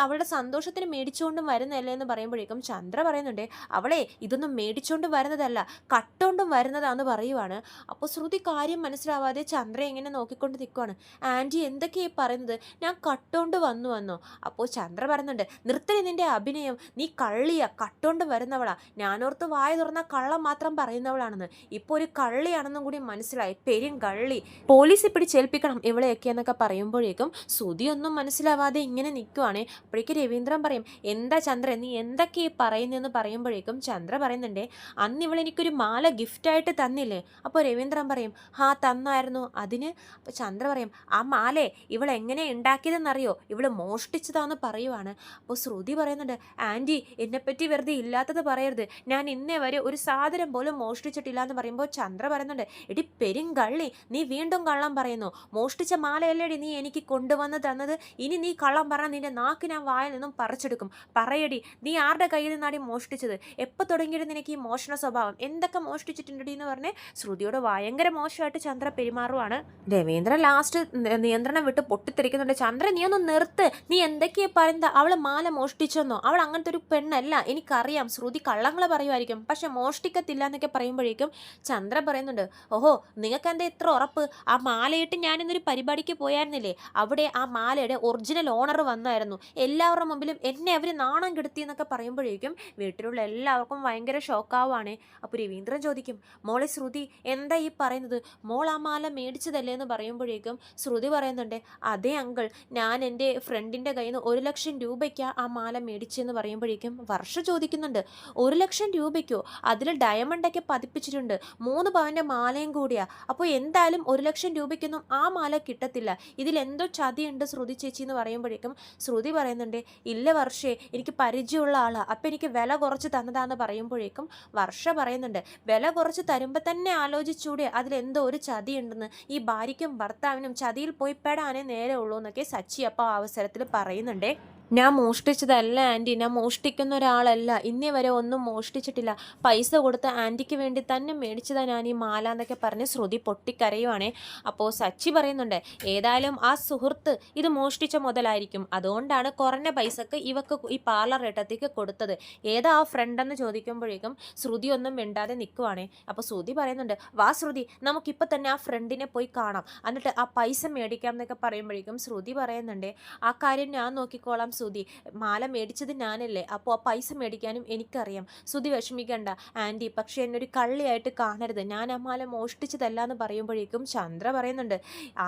അവളുടെ സന്തോഷത്തിന് മേടിച്ചുകൊണ്ടും വരുന്നതല്ലേ എന്ന് പറയുമ്പോഴേക്കും ചന്ദ്ര പറയുന്നുണ്ട്, അവളെ ഇതൊന്നും മേടിച്ചുകൊണ്ട് വരുന്നതല്ല, കട്ടുകൊണ്ടും വരുന്നതാന്ന് പറയുവാണ്. അപ്പോൾ ശ്രുതി കാര്യം മനസ്സിലാവാതെ ചന്ദ്ര ഇങ്ങനെ നോക്കിക്കൊണ്ട് നിൽക്കുവാണ്. ആൻറ്റി, എന്തൊക്കെയായി പറയുന്നത്? ഞാൻ കട്ടുകൊണ്ട് വന്നോ? അപ്പോൾ ചന്ദ്ര പറയുന്നുണ്ട്, നിർത്തണി നിന്റെ അഭിനയം, നീ കള്ളിയാ, കട്ടുകൊണ്ട് വരുന്നവളാ, ഞാനോർത്ത് വായ തുറന്ന കള്ളം മാത്രം പറയുന്നവളാണെന്ന്, ഇപ്പോൾ ഒരു കള്ളിയാണെന്നും കൂടി മനസ്സിലായി, പെരും കള്ളി, പോലീസിൽ പിടിച്ചേൽപ്പിക്കണം ഇവളെയൊക്കെ എന്നൊക്കെ പറയുമ്പോഴേക്കും ശ്രുതി ഒന്നും മനസ്സിലാവാതെ ഇങ്ങനെ നിൽക്കുവാണ്. അപ്പോഴേക്ക് രവീന്ദ്രൻ പറയും, എന്താ ചന്ദ്ര നീ എന്തൊക്കെയായി പറയുന്നതെന്ന് പറയുമ്പോഴേക്കും ചന്ദ്ര പറയുന്നുണ്ട്, അന്ന് ഇവളെനിക്കൊരു മാല ഗിഫ്റ്റായിട്ട് തന്നില്ലേ? അപ്പോൾ രവീന്ദ്രൻ പറയും, ഹാ തന്നായിരുന്നു, അതിന്? അപ്പോൾ ചന്ദ്ര പറയും, ആ മാലേ ഇവൾ എങ്ങനെ ഉണ്ടാക്കിയതെന്നറിയോ? ഇവൾ മോഷ്ടിച്ചതാന്ന് പറയുവാണ്. അപ്പോൾ ശ്രുതി പറയുന്നുണ്ട്, ആൻറ്റി, എന്നെപ്പറ്റി വെറുതെ ഇല്ലാത്തത് പറയരുത്, ഞാൻ ഇന്നേ വരെ ഒരു സാധനം പോലും മോഷ്ടിച്ചിട്ടില്ല എന്ന് പറയുമ്പോൾ ചന്ദ്ര പറയുന്നുണ്ട്, എടി പെരും കള്ളി, നീ വീണ്ടും കള്ളം പറയുന്നു, മോഷ്ടിച്ച മാലയല്ലേടി നീ എനിക്ക് കൊണ്ടുവന്ന് തന്നത്, ഇനി നീ കള്ളം പറഞ്ഞാൽ നിന്റെ നാക്ക് ഞാൻ വായിൽ നിന്നും പറിച്ചെടുക്കും, പറയടി, നീ ആരുടെ കയ്യിൽ നിന്നാടി മോഷ്ടിച്ചത്? എപ്പോൾ തുടങ്ങിയിട്ട് നിനക്ക് ഈ മോഷണ സ്വഭാവം? എന്തൊക്കെ മോഷ്ടിച്ചിട്ടുണ്ടടി എന്ന് പറഞ്ഞ് ശ്രുതിയോട് ഭയങ്കര മോശമായിട്ട് ചന്ദ്ര പെരുമാറുവാണ്. രവീന്ദ്രൻ ലാസ്റ്റ് നിയന്ത്രണം വിട്ട് പൊട്ടിത്തെറിക്കുന്നുണ്ട്, ചന്ദ്ര നീ ഒന്ന് നിർത്ത്, നീ എന്തൊക്കെയാ പറയുന്നത്? അവൾ മാല മോഷ്ടിച്ചെന്നോ? അവൾ അങ്ങനത്തെ ഒരു പെണ്ണല്ല, എനിക്കറിയാം, ശ്രുതി കള്ളങ്ങൾ പറയുമായിരിക്കും, പക്ഷെ മോഷ്ടിക്കത്തില്ല എന്നൊക്കെ പറയുമ്പോഴേക്കും ചന്ദ്ര പറയുന്നുണ്ട്, ഓഹോ, നിങ്ങൾക്ക് എന്താ ഇത്ര ഉറപ്പ്? ആ മാലയിട്ട് ഞാനിന്നൊരു പരിപാടിക്ക് പോയായിരുന്നില്ലേ, അവിടെ ആ മാലയുടെ ഒറിജിനൽ ഓണർ വന്നായിരുന്നു, എല്ലാവരുടെ മുമ്പിലും എന്നെ അവർ നാണം കെടുത്തി എന്നൊക്കെ പറയുമ്പോഴേക്കും വീട്ടിലുള്ള എല്ലാവർക്കും ഭയങ്കര ഷോക്കാവാണ്. അപ്പോൾ രവീന്ദ്രൻ ചോദിക്കും, മോളെ ശ്രുതി, എന്താ ഈ പറയുന്നത്? മോൾ ആ മാല മേടിച്ചതല്ലേ എന്ന് പറയുമ്പോഴേക്കും ശ്രുതി പറയുന്നുണ്ട്, അതെ അങ്കിൾ, ഞാൻ എൻ്റെ ഫ്രണ്ടിൻ്റെ കയ്യിൽ നിന്ന് 1,00,000 രൂപയ്ക്കാണ് ആ മാല മേടിച്ചെന്ന് പറയുമ്പോഴേക്കും വർഷ ചോദിക്കുന്നുണ്ട്, 1,00,000 രൂപയ്ക്കോ? അതിൽ ഡയമണ്ടൊക്കെ പതിപ്പിച്ചിട്ടുണ്ട്, 3 പവൻ്റെ മാലയും കൂടിയാ, അപ്പോൾ എന്തായാലും 1,00,000 രൂപയ്ക്കൊന്നും ആ മാല കിട്ടത്തില്ല, ഇതിലെന്തോ ചതിയുണ്ട് ശ്രുതി ചേച്ചി എന്ന് പറയുമ്പോഴേക്കും ശ്രുതി പറയുന്നുണ്ട്, ഇല്ല വർഷേ, എനിക്ക് പരിചയമുള്ള ആളാണ്, അപ്പം എനിക്ക് വില കുറച്ച് തന്നതാന്ന് പറയുമ്പോഴേക്കും വർഷ പറയുന്നുണ്ട്, വില കുറച്ച് തരുമ്പോൾ തന്നെ ആലോചിച്ചൂടെ അതിലെന്തോ ഒരു ചതിയുണ്ടെന്ന്, ഈ ഭാര്യയ്ക്കും ഭർത്താവിനും ചതിയിൽ പോയി പെടാനേ നേരെ ഉള്ളൂ എന്നൊക്കെ സച്ചി അപ്പോൾ ആ അവസരത്തിൽ പറയുന്നുണ്ടേ. ഞാൻ മോഷ്ടിച്ചതല്ല ആൻറ്റി, ഞാൻ മോഷ്ടിക്കുന്ന ഒരാളല്ല, ഇന്നേ വരെ ഒന്നും മോഷ്ടിച്ചിട്ടില്ല, പൈസ കൊടുത്ത് ആൻറ്റിക്ക് വേണ്ടി തന്നെ മേടിച്ചതാണ് ഞാൻ ഈ മാല എന്നൊക്കെ പറഞ്ഞ് ശ്രുതി പൊട്ടിക്കരയുവാണേ. അപ്പോൾ സച്ചി പറയുന്നുണ്ട്, ഏതായാലും ആ സുഹൃത്ത് ഇത് മോഷ്ടിച്ച മുതലായിരിക്കും, അതുകൊണ്ടാണ് കുറഞ്ഞ പൈസക്ക് ഇവക്ക് ഈ പാർലർ ഏട്ടത്തേക്ക് കൊടുത്തത്. ഏതാ ആ ഫ്രണ്ടെന്ന് ചോദിക്കുമ്പോഴേക്കും ശ്രുതി ഒന്നും മിണ്ടാതെ നിൽക്കുവാണേ. അപ്പോൾ ശ്രുതി പറയുന്നുണ്ട്, വാ ശ്രുതി, നമുക്കിപ്പോൾ തന്നെ ആ ഫ്രണ്ടിനെ പോയി കാണാം, എന്നിട്ട് ആ പൈസ മേടിക്കാം എന്നൊക്കെ പറയുമ്പോഴേക്കും ശ്രുതി പറയുന്നുണ്ട്, ആ കാര്യം ഞാൻ നോക്കിക്കോളാം സുധി, മാല മേടിച്ചത് ഞാനല്ലേ, അപ്പോൾ ആ പൈസ മേടിക്കാനും എനിക്കറിയാം, സുധി വിഷമിക്കണ്ട ആൻറ്റി, പക്ഷേ എന്നെ ഒരു കള്ളിയായിട്ട് കാണരുത്, ഞാൻ ആ മാല മോഷ്ടിച്ചതല്ല എന്ന് പറയുമ്പോഴേക്കും ചന്ദ്ര പറയുന്നുണ്ട്,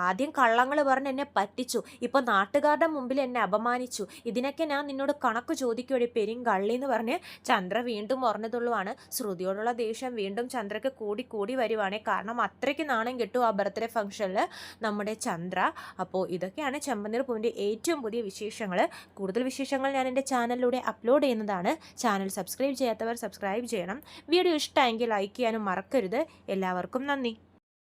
ആദ്യം കള്ളങ്ങൾ പറഞ്ഞ് എന്നെ പറ്റിച്ചു, ഇപ്പോൾ നാട്ടുകാരുടെ മുമ്പിൽ എന്നെ അപമാനിച്ചു, ഇതിനൊക്കെ ഞാൻ നിന്നോട് കണക്ക് ചോദിക്കുകയുടെ പെരും കള്ളി എന്ന് പറഞ്ഞ് ചന്ദ്ര വീണ്ടും ഉറഞ്ഞതുള്ളുവാണ്. ശ്രുതിയോടുള്ള ദേഷ്യം വീണ്ടും ചന്ദ്രക്ക് കൂടി കൂടി വരുവാണ്, കാരണം അത്രയ്ക്ക് നാണം കിട്ടും ആ ബർത്ത്ഡേ ഫംഗ്ഷനിൽ നമ്മുടെ ചന്ദ്ര. അപ്പോൾ ഇതൊക്കെയാണ് ചെമ്പനീർ പൂവിൻ്റെ ഏറ്റവും പുതിയ വിശേഷങ്ങൾ. കൂടുതൽ വിശേഷങ്ങൾ ഞാൻ എൻ്റെ ചാനലിലൂടെ അപ്ലോഡ് ചെയ്യുന്നതാണ്. ചാനൽ സബ്സ്ക്രൈബ് ചെയ്യാത്തവർ സബ്സ്ക്രൈബ് ചെയ്യണം. വീഡിയോ ഇഷ്ടമെങ്കിൽ ലൈക്ക് ചെയ്യാനും മറക്കരുത്. എല്ലാവർക്കും നന്ദി.